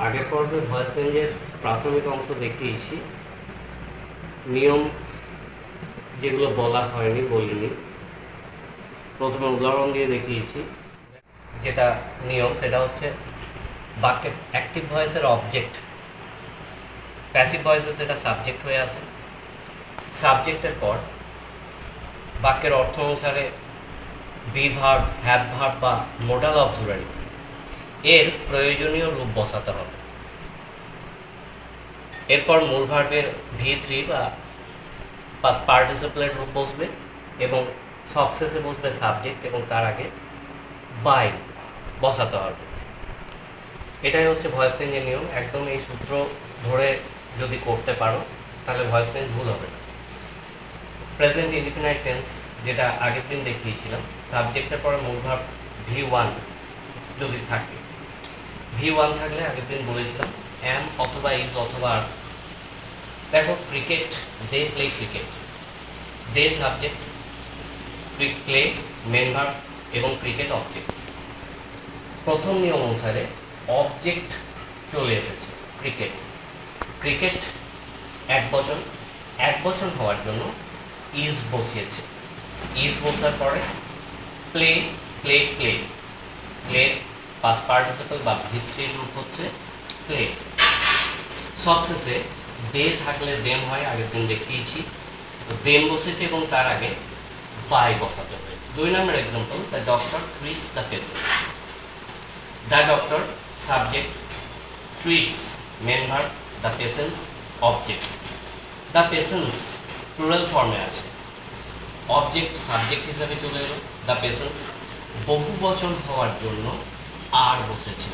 আগের পর্বে ভয়েস চেঞ্জের প্রাথমিক অংশ দেখিয়েছি, নিয়ম যেগুলো বলা হয়নি বলিনি। প্রথমে উদাহরণ দিয়ে দেখিয়েছি। যেটা নিয়ম সেটা হচ্ছে বাক্যে অ্যাক্টিভ ভয়েসের অবজেক্ট, প্যাসিভ ভয়েসে সেটা সাবজেক্ট হয়ে আসে। সাবজেক্টের পর বাক্যের অর্থ অনুসারে বি ভার্ব, হ্যাভ ভার্ব বা মোডাল অক্সিলারি এর প্রয়োজনীয় রূপ বসাতে হবে। এরপর মূল ভার্বের V3 বা পাস্ট পার্টিসিপেলের রূপ বসবে এবং সবশেষে বসবে সাবজেক্ট এবং তার আগে বাই বসাতে হবে। এটাই হচ্ছে ভয়েস চেঞ্জের নিয়ম। একদম এই সূত্র ধরে যদি করতে পারো তাহলে ভয়েস চেঞ্জ ভুল হবে না। প্রেজেন্ট ইনডিফিনাইট টেন্স যেটা আগের দিন দেখিয়েছিলাম, সাবজেক্টের পরে মূল ভার্ব V1 যদি থাকে, V1 থাকলে আগের দিন বলেছিলাম অ্যাম অথবা ইজ অথবা আর। দেখো cricket, they play cricket, they subject, play main verb এবং ক্রিকেট অবজেক্ট। প্রথম নিয়ম অনুসারে অবজেক্ট চলে এসেছে ক্রিকেট। ক্রিকেট এক বচন হওয়ার জন্য ইজ বসিয়েছে। ইজ বসার পরে প্লে প্লে প্লে প্লের পাস্ট পার্টিসিপল বা V3 রূপ হচ্ছে প্লে। সবশেষে দে থাকলে দেম হয়, আগের দিন দেখিয়েছি। তো দেম বসেছে এবং তার আগে বাই বসাতে হয়েছে। 2 নম্বর example, the doctor treats the patient. The doctor subject, treats main verb, the patients object. The patients plural ফর্মে আছে, অবজেক্ট সাবজেক্ট হিসাবে চলে এলো। দ্য পেশেন্টস বহু বচন হওয়ার জন্য আর বসেছে।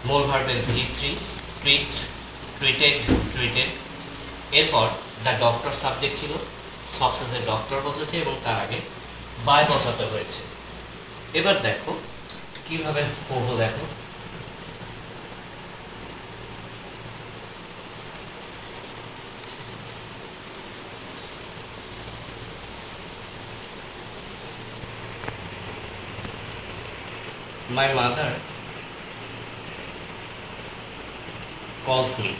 মূল ভার্বের V3, ট্রিট, ট্রিটেড, ট্রিটেড। এরপর দ্য ডক্টর সাবজেক্ট ছিল, সবশেষে ডক্টর বসেছে এবং তার আগে বাই বসাতে হয়েছে। এবার দেখো কিভাবে করবো। দেখো my mother calls me.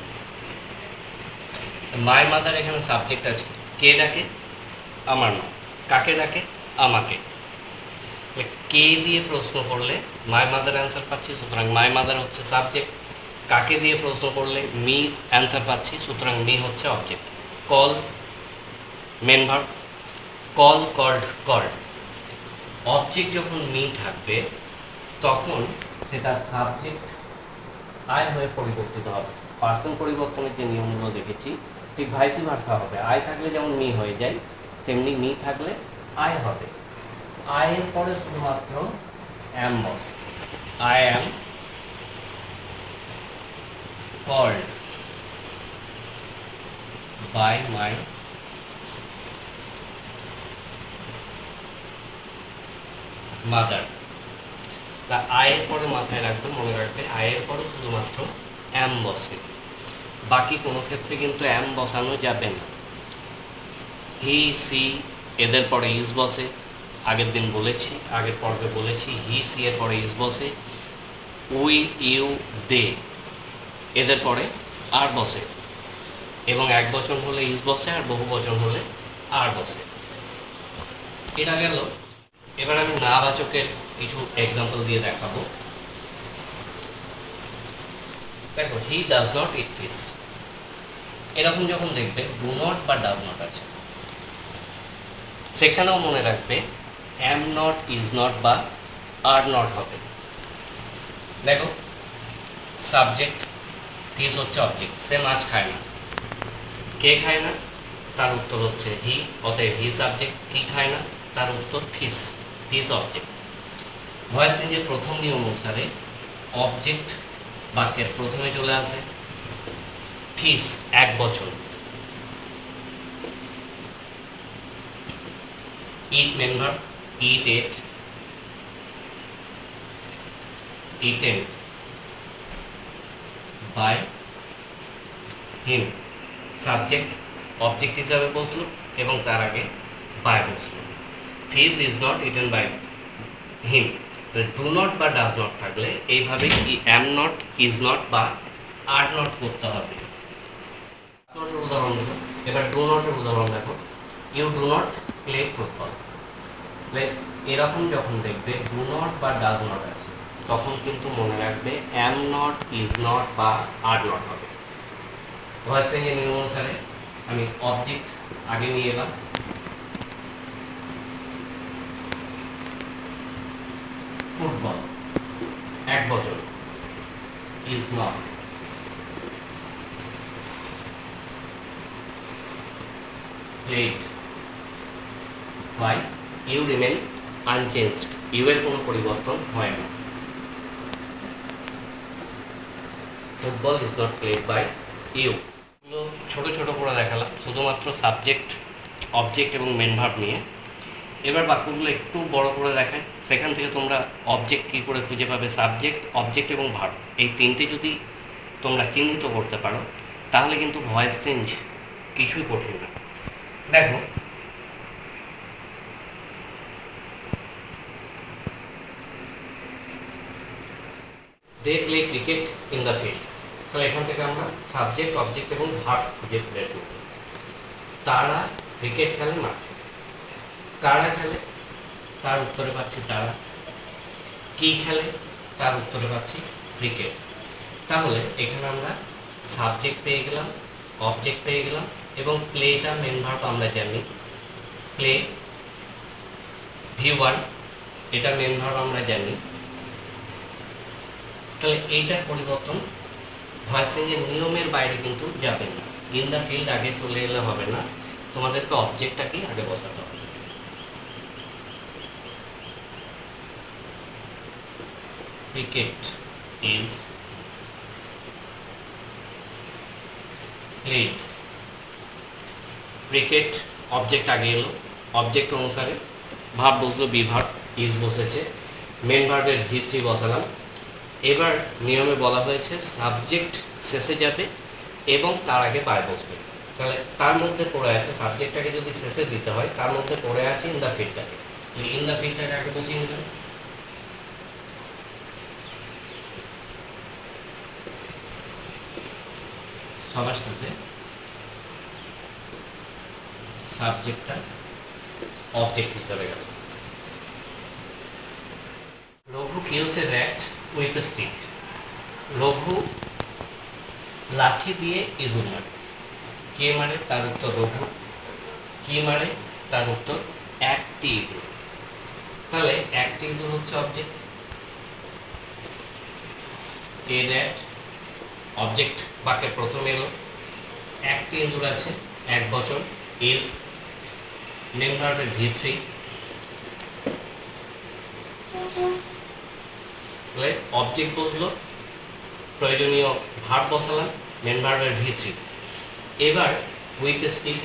my mother এখানে সাবজেক্ট আছে, কে ডাকে? আমার মা। কাকে ডাকে? আমাকে। কে দিয়ে প্রশ্ন করলে মাই মাদার অ্যান্সার পাচ্ছি, সুতরাং মাই মাদার হচ্ছে সাবজেক্ট। কাকে দিয়ে প্রশ্ন করলে মি অ্যান্সার পাচ্ছি, সুতরাং মি হচ্ছে object. Call main verb, call, called, called. Object যখন মি থাকবে তখন সেটা সাবজেক্ট আই হয়ে পরিবর্তিত হবে। পার্সন পরিবর্তনের যে নিয়মগুলো দেখেছি ঠিক ভাইসি ভার্সা হবে। আই থাকলে যেমন মি হয়ে যায়, তেমনি মি থাকলে আই হবে। আই এর পরে শুধুমাত্র অ্যাম বসে। I am called by my mother. তা আয়ের পরে মাথায় রাখবে, মনে রাখবে আয়ের পরে শুধুমাত্র অ্যাম বসে, বাকি কোনো ক্ষেত্রে কিন্তু অ্যাম বসানো যাবে না। হি, সি এদের পরে ইজ বসে, আগের দিন বলেছি, আগের পর্বে বলেছি হি, সি এর পরে ইজ বসে। উই, ইউ, দে এদের পরে আর বসে এবং এক বচন হলে ইজ বসে আর বহু বচন হলে আর বসে। এটা গেল। এবার আমি না বাচকের কিছু এক্সাম্পল দিয়ে দেখাবো। দেখো he does not it fish, এরকম যখন দেখবে ডু নট বা ডাজ নট আছে, সেখানেও মনে রাখবে অ্যাম নট, ইজ নট বা আর নট হবে। দেখো সাবজেক্ট, ফিশ হচ্ছে অবজেক্ট, সে মাছ খায় না। কে খায় না? তার উত্তর হচ্ছে হি, অতএব হি সাবজেক্ট। কি খায় না? তার উত্তর ফিশ, ফিশ অবজেক্ট। ভয়েস চেঞ্জের প্রথম নিয়ম অনুসারে অবজেক্ট বাক্যের প্রথমে চলে আসে। ফিশ এক বচন, eat main verb, eat, ate, eaten by him. Subject object হিসাবে বসলো এবং তার আগে বাই বসলো। Fish is not eaten by him. Do not বা ডাজ নট থাকলে এইভাবে অ্যাম নট, ইজ নট বা আর নট করতে হবে। নটের উদাহরণ দেবো, এবার ডু নটের উদাহরণ দেখো। You do not play football. এরকম যখন দেখবে ডু নট বা ডাজ নট আছে, তখন কিন্তু মনে রাখবে অ্যাম নট, ইজ নট বা আর নট হবে। ভয়েস চেঞ্জের নিয়ম অনুসারে আমি অবজেক্ট আগে নিয়ে এলাম, ফুটবল এক বছর, is not, played by you remain unchanged, you এর কোনো পরিবর্তন হয় না। Football is not played by you. ছোটো ছোটো করে দেখালাম শুধুমাত্র সাবজেক্ট, অবজেক্ট এবং মেন ভার্ব নিয়ে। এবার বাক্যগুলো একটু বড় করে দেখায়, সেখান থেকে তোমরা অবজেক্ট কী করে খুঁজে পাবে। সাবজেক্ট, অবজেক্ট এবং ভার্ব এই তিনটে যদি তোমরা চিহ্নিত করতে পারো, তাহলে কিন্তু ভয়েস চেঞ্জ কিছুই কঠিন না। দেখো, they play cricket in the field. তাহলে এখান থেকে আমরা সাবজেক্ট, অবজেক্ট এবং ভার্ব খুঁজে বের করব। তারা ক্রিকেট খেলে মাঠে। কারা খেলে, তার উত্তরে পাচ্ছি তারা। কি খেলে, তার উত্তরে পাচ্ছি ক্রিকেট। তাহলে এখানে আমরা সাবজেক্ট পেয়ে গেলাম, অবজেক্ট পেয়ে গেলাম এবং প্লেটা মেন ভার্ব আমরা জানি, প্লে V1 এটা মেন ভার্ব আমরা জানি। তাহলে এইটার পরিবর্তন ভয়েস চেঞ্জের নিয়মের বাইরে কিন্তু যাবে না। ইন দ্য ফিল্ড আগে চলে এলে হবে না, তোমাদেরকে অবজেক্টটাকেই আগে বসাতে হবে। Cricket is played. Cricket object আগে এলো, অবজেক্ট অনুসারে ভার্ব বসলো, বি ভার্ব, ইজ বসেছে, মেন ভার্বের V3 বসালাম। এবার নিয়মে বলা হয়েছে সাবজেক্ট শেষে যাবে এবং তার আগে বাই বসবে। তাহলে তার মধ্যে পড়ে আছে, সাবজেক্টটাকে যদি শেষে দিতে হয় তার মধ্যে পড়ে আছে ইন দ্য ফিল্ডটাকে, ইন দ্য ফিল্ডটাকে আগে বসিয়ে নিলাম। সবার শেষে সাবজেক্টটা অবজেক্ট হিসাবে গেল। Raghu kills a rat with a stick. Raghu লাঠি দিয়ে ইঁদুর মারে। কে মারে, তার উত্তর রঘু। কি মারে, তার উত্তর একটি ইঁদুর। তাহলে একটি ইঁদুর হচ্ছে অবজেক্ট, এ র্যাট অবজেক্ট বাক্যের প্রথমে এলো। একটি ইঁদুর আছে, এক বছর, ইজ মেন ভার্বের V3। তাহলে অবজেক্ট বসলো, প্রয়োজনীয় ভার্ব বসালাম, মেন ভার্বের V3। এবার উইথ এ স্টিক,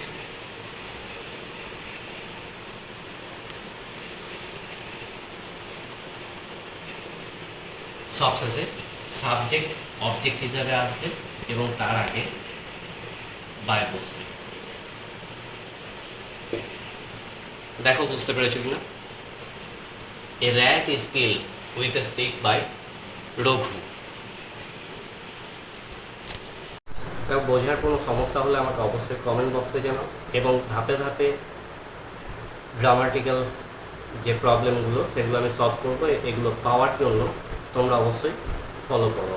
সবশেষে সাবজেক্ট অবজেক্ট হিসাবে আসবে এবং তার আগে বাই বসবে। দেখো বুঝতে পেরেছো কিনা। A rat is killed with a stick by Raghu. বোঝার কোনো সমস্যা হলে আমাকে অবশ্যই কমেন্ট বক্সে জানাও এবং ধাপে ধাপে গ্রামাটিক্যাল যে প্রবলেমগুলো সেগুলো আমি সলভ করবো। এগুলো পাওয়ার জন্য তোমরা অবশ্যই ফলো করো।